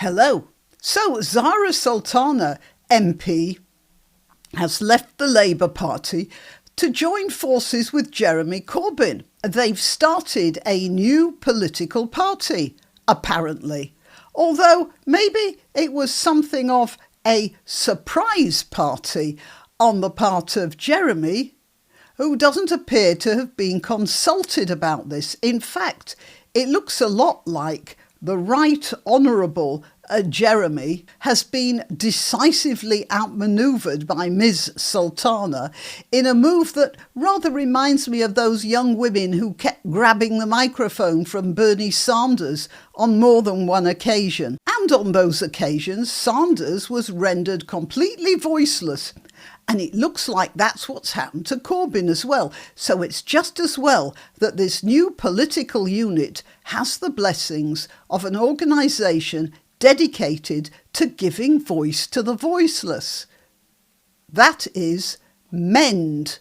Hello. So Sultana MP has left the Labour Party to join forces with Jeremy Corbyn. They've started a new political party, apparently. Although maybe it was something of a surprise party on the part of Jeremy, who doesn't appear to have been consulted about this. In fact, it looks a lot like the Right Honourable Jeremy has been decisively outmanoeuvred by Ms Sultana in a move that rather reminds me of those young women who kept grabbing the microphone from Bernie Sanders on more than one occasion. And on those occasions, Sanders was rendered completely voiceless. And it looks like that's what's happened to Corbyn as well. So it's just as well that this new political unit has the blessings of an organisation dedicated to giving voice to the voiceless. That is MEND.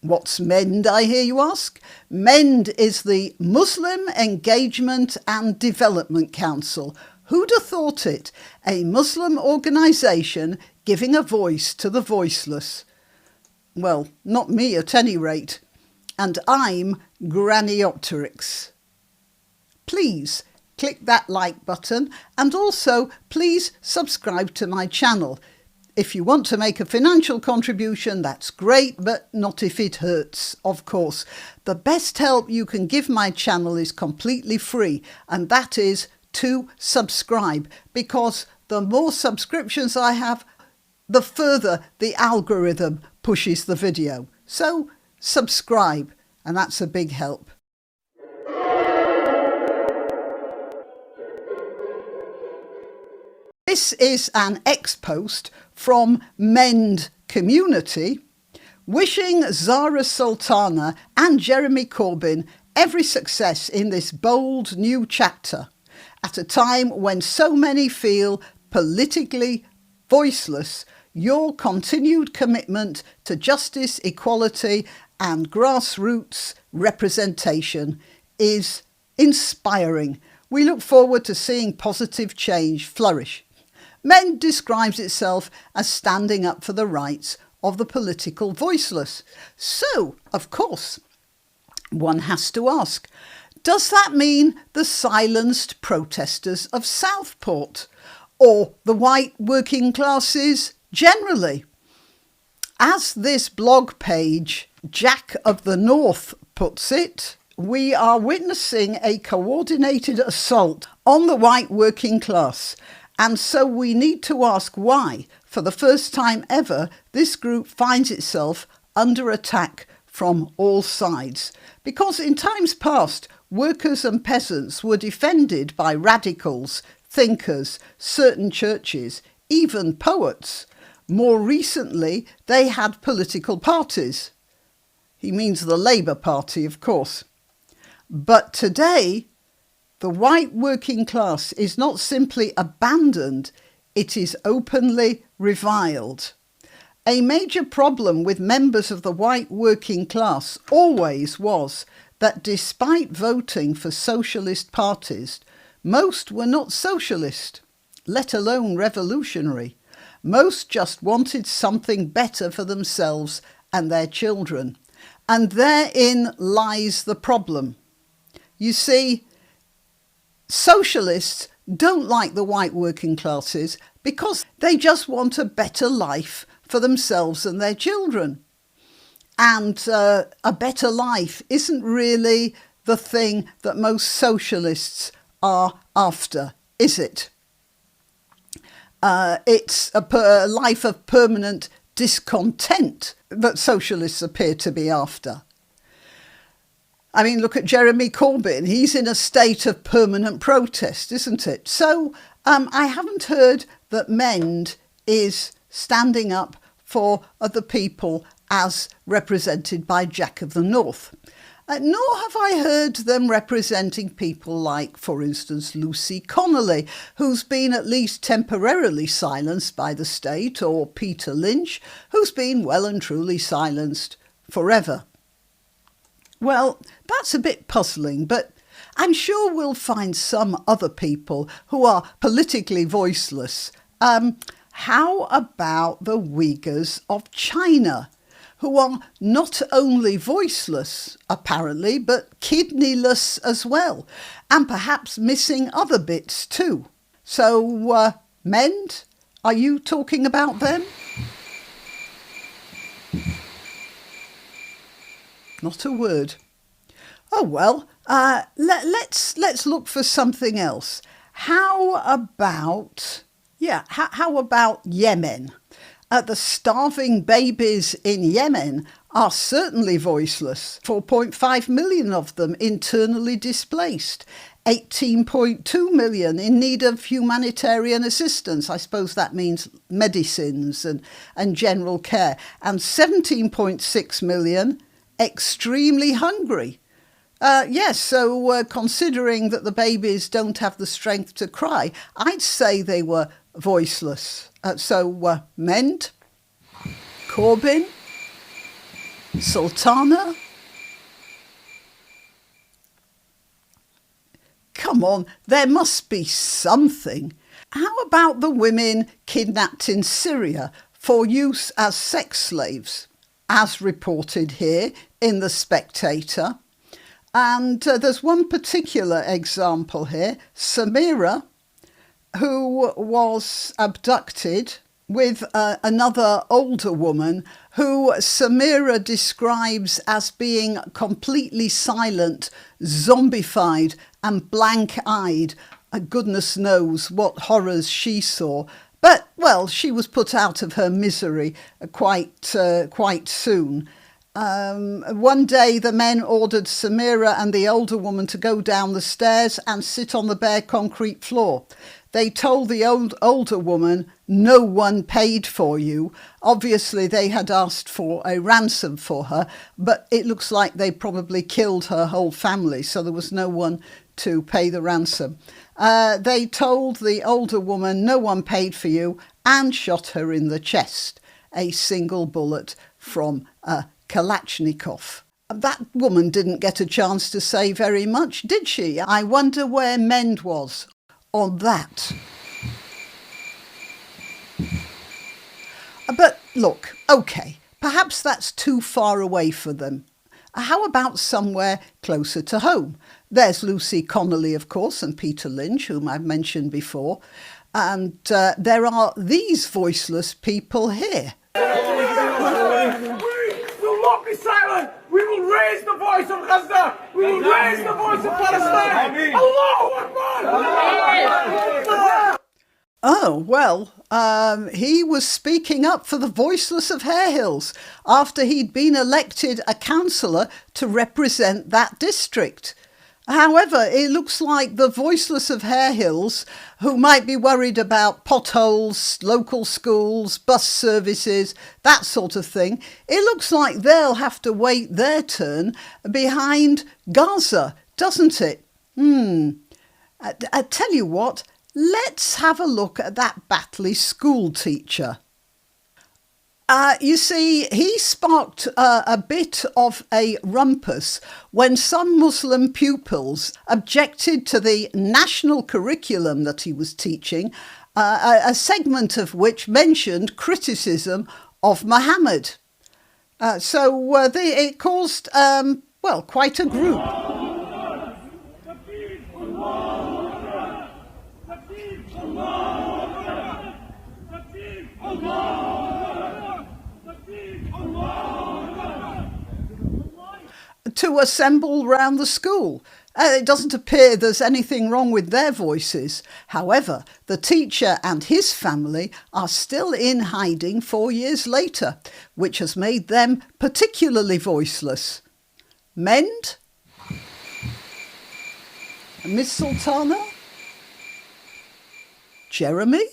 What's MEND, I hear you ask? MEND is the Muslim Engagement and Development Council. Who'd have thought it? A Muslim organisation giving a voice to the voiceless. Well, not me at any rate. And I'm granniopteryx. Please click that like button and also please subscribe to my channel. If you want to make a financial contribution, that's great, but not if it hurts, of course. The best help you can give my channel is completely free, and that is to subscribe, because the more subscriptions I have, the further the algorithm pushes the video. So subscribe, and that's a big help. This is an ex-post from MEND Community wishing Zara Sultana and Jeremy Corbyn every success in this bold new chapter at a time when so many feel politically voiceless. Your continued commitment to justice, equality and grassroots representation is inspiring. We look forward to seeing positive change flourish. MEND describes itself as standing up for the rights of the political voiceless. So, of course, one has to ask, does that mean the silenced protesters of Southport or the white working classes generally? As this blog page, Jack of the North, puts it, we are witnessing a coordinated assault on the white working class. And so we need to ask why, for the first time ever, this group finds itself under attack from all sides. Because in times past, workers and peasants were defended by radicals, thinkers, certain churches, even poets. More recently, they had political parties. He means the Labour Party, of course. But today, the white working class is not simply abandoned, it is openly reviled. A major problem with members of the white working class always was that despite voting for socialist parties, most were not socialist, let alone revolutionary. Most just wanted something better for themselves and their children. And therein lies the problem. You see, socialists don't like the white working classes because they just want a better life for themselves and their children. And a better life isn't really the thing that most socialists are after, is it? It's a life of permanent discontent that socialists appear to be after. I mean, look at Jeremy Corbyn. He's in a state of permanent protest, isn't it? So I haven't heard that MEND is standing up for the people as represented by Jack of the North. Nor have I heard them representing people like, for instance, Lucy Connolly, who's been at least temporarily silenced by the state, or Peter Lynch, who's been well and truly silenced forever. Well, that's a bit puzzling, but I'm sure we'll find some other people who are politically voiceless. How about the Uyghurs of China, who are not only voiceless, apparently, but kidneyless as well, and perhaps missing other bits too. So, Mend, are you talking about them? Not a word. Oh well, let's look for something else. How about Yemen? The starving babies in Yemen are certainly voiceless. 4.5 million of them internally displaced. 18.2 million in need of humanitarian assistance. I suppose that means medicines and general care. And 17.6 million extremely hungry. So considering that the babies don't have the strength to cry, I'd say they were voiceless. Mend, Corbyn, Sultana. Come on, there must be something. How about the women kidnapped in Syria for use as sex slaves, as reported here in The Spectator? And there's one particular example here, Samira, who was abducted with another older woman who Samira describes as being completely silent, zombified and blank-eyed. Goodness knows what horrors she saw. But, well, she was put out of her misery quite soon. One day the men ordered Samira and the older woman to go down the stairs and sit on the bare concrete floor. They told the older woman, "No one paid for you." Obviously they had asked for a ransom for her, but it looks like they probably killed her whole family, so there was no one to pay the ransom. They told the older woman, "No one paid for you," and shot her in the chest. A single bullet from a Kalashnikov. That woman didn't get a chance to say very much, did she? I wonder where Mend was on that. But look, OK, perhaps that's too far away for them. How about somewhere closer to home? There's Lucy Connolly, of course, and Peter Lynch, whom I've mentioned before. And there are these voiceless people here. Silent! We will raise the voice of Gaza! We will raise the voice of Palestine! Allahu Akbar! Oh, well, he was speaking up for the voiceless of Hare Hills after he'd been elected a councillor to represent that district. However, it looks like the voiceless of Hare Hills, who might be worried about potholes, local schools, bus services, that sort of thing, it looks like they'll have to wait their turn behind Gaza, doesn't it? I tell you what, let's have a look at that Batley school teacher. You see, he sparked a bit of a rumpus when some Muslim pupils objected to the national curriculum that he was teaching, a segment of which mentioned criticism of Muhammad. It caused, quite a group. To assemble round the school. It doesn't appear there's anything wrong with their voices. However, the teacher and his family are still in hiding 4 years later, which has made them particularly voiceless. Mend? Miss Sultana? Jeremy?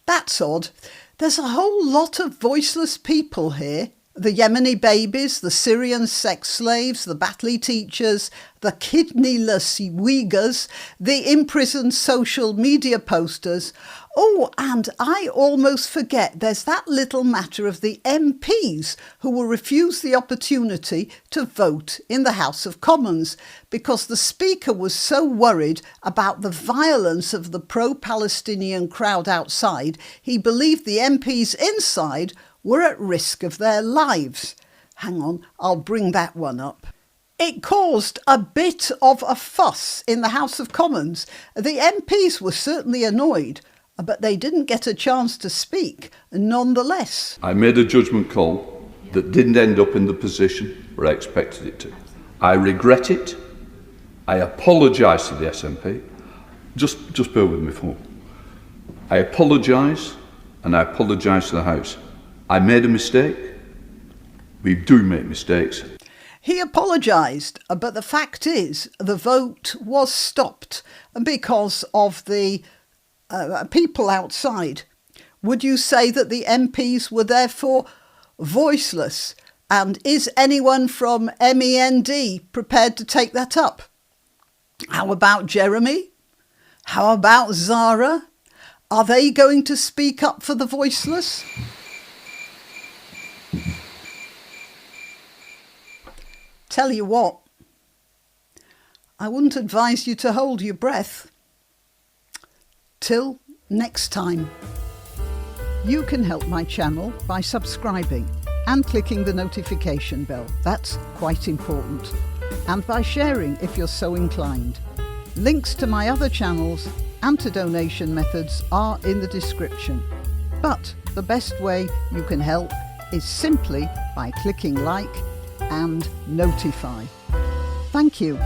That's odd. There's a whole lot of voiceless people here The Yemeni babies, the Syrian sex slaves, the Batley teachers, the kidneyless Uyghurs, the imprisoned social media posters. Oh, and I almost forget there's that little matter of the MPs who were refused the opportunity to vote in the House of Commons because the Speaker was so worried about the violence of the pro-Palestinian crowd outside, he believed the MPs inside were at risk of their lives. Hang on, I'll bring that one up. It caused a bit of a fuss in the House of Commons. The MPs were certainly annoyed, but they didn't get a chance to speak nonetheless. I made a judgment call that didn't end up in the position where I expected it to. I regret it. I apologise to the SNP. Just bear with me for a moment. I apologise, and I apologise to the House. I made a mistake. We do make mistakes. He apologised, but the fact is the vote was stopped because of the people outside. Would you say that the MPs were therefore voiceless? And is anyone from MEND prepared to take that up? How about Jeremy? How about Zara? Are they going to speak up for the voiceless? Tell you what, I wouldn't advise you to hold your breath. Till next time. You can help my channel by subscribing and clicking the notification bell. That's quite important. And by sharing if you're so inclined. Links to my other channels and to donation methods are in the description. But the best way you can help is simply by clicking like and notify. Thank you.